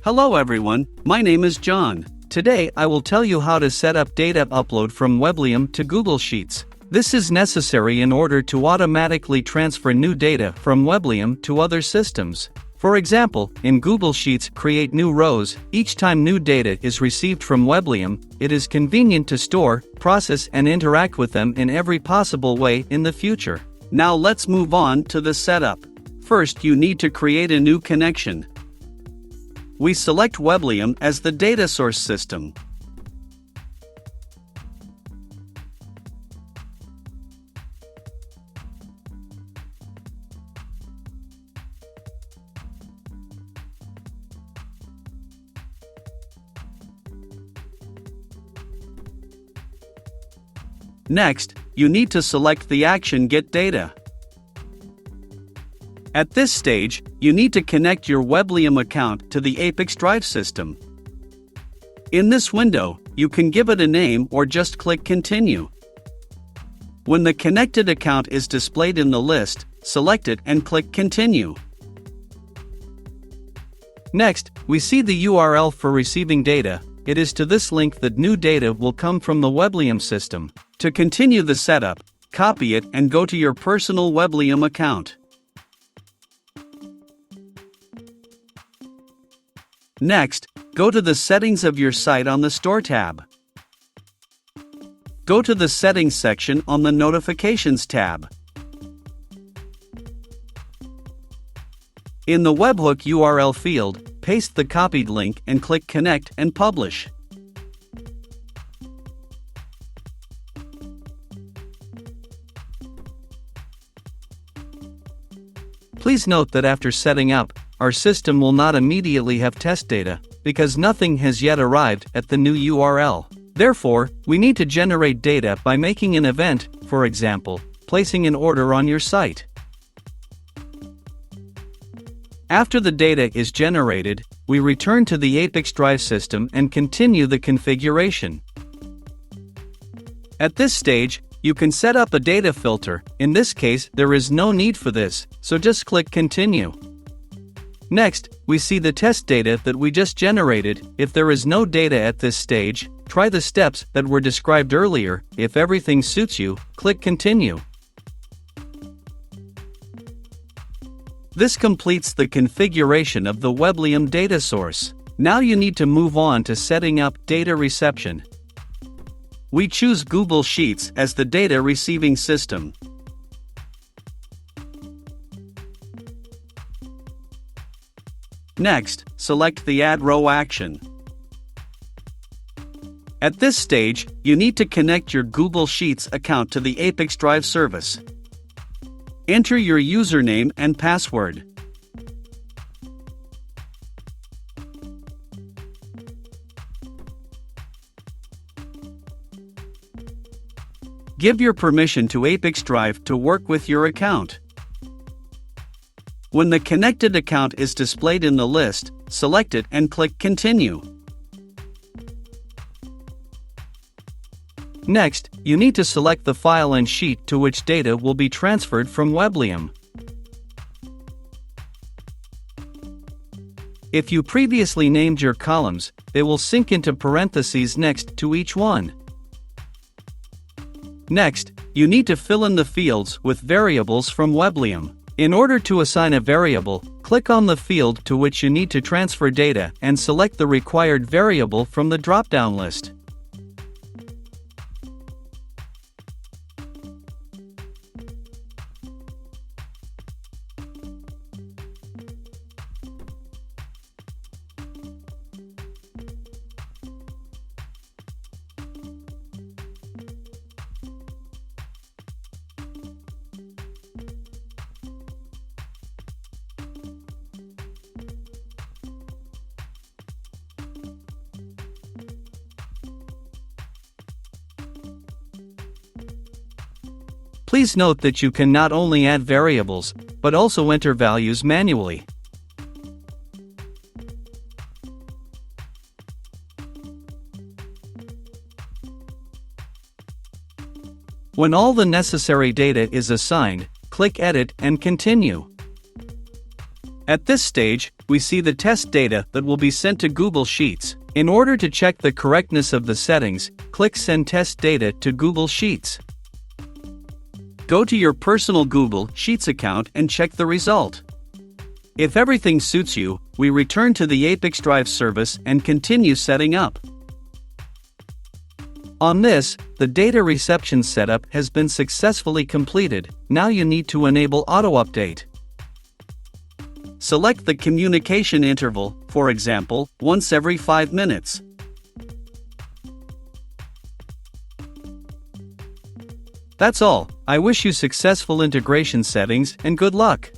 Hello everyone, my name is John. Today I will tell you how to set up data upload from Weblium to Google Sheets. This is necessary in order to automatically transfer new data from Weblium to other systems. For example, in Google Sheets, create new rows. Each time new data is received from Weblium, it is convenient to store, process and interact with them in every possible way in the future. Now let's move on to the setup. First, you need to create a new connection. We select Weblium as the data source system. Next, you need to select the action Get Data. At this stage, you need to connect your Weblium account to the ApiX-Drive system. In this window, you can give it a name or just click Continue. When the connected account is displayed in the list, select it and click Continue. Next, we see the URL for receiving data. It is to this link that new data will come from the Weblium system. To continue the setup, copy it and go to your personal Weblium account. Next, go to the settings of your site on the Store tab. Go to the Settings section on the Notifications tab. In the webhook URL field, paste the copied link and click Connect and Publish. Please note that after setting up, our system will not immediately have test data, because nothing has yet arrived at the new URL. Therefore, we need to generate data by making an event, for example, placing an order on your site. After the data is generated, we return to the ApiX-Drive system and continue the configuration. At this stage, you can set up a data filter. In this case, there is no need for this, so just click Continue. Next, we see the test data that we just generated. If there is no data at this stage, try the steps that were described earlier. If everything suits you, click Continue. This completes the configuration of the Weblium data source. Now you need to move on to setting up data reception. We choose Google Sheets as the data receiving system. Next, select the Add Row action. At this stage, you need to connect your Google Sheets account to the ApiX-Drive service. Enter your username and password. Give your permission to ApiX-Drive to work with your account. When the connected account is displayed in the list, select it and click Continue. Next, you need to select the file and sheet to which data will be transferred from Weblium. If you previously named your columns, they will sync into parentheses next to each one. Next, you need to fill in the fields with variables from Weblium. In order to assign a variable, click on the field to which you need to transfer data and select the required variable from the drop-down list. Please note that you can not only add variables, but also enter values manually. When all the necessary data is assigned, click Edit and Continue. At this stage, we see the test data that will be sent to Google Sheets. In order to check the correctness of the settings, click Send Test Data to Google Sheets. Go to your personal Google Sheets account and check the result. If everything suits you, we return to the ApiX-Drive service and continue setting up. On this, the data reception setup has been successfully completed. Now you need to enable auto-update. Select the communication interval, for example, once every 5 minutes. That's all. I wish you successful integration settings and good luck.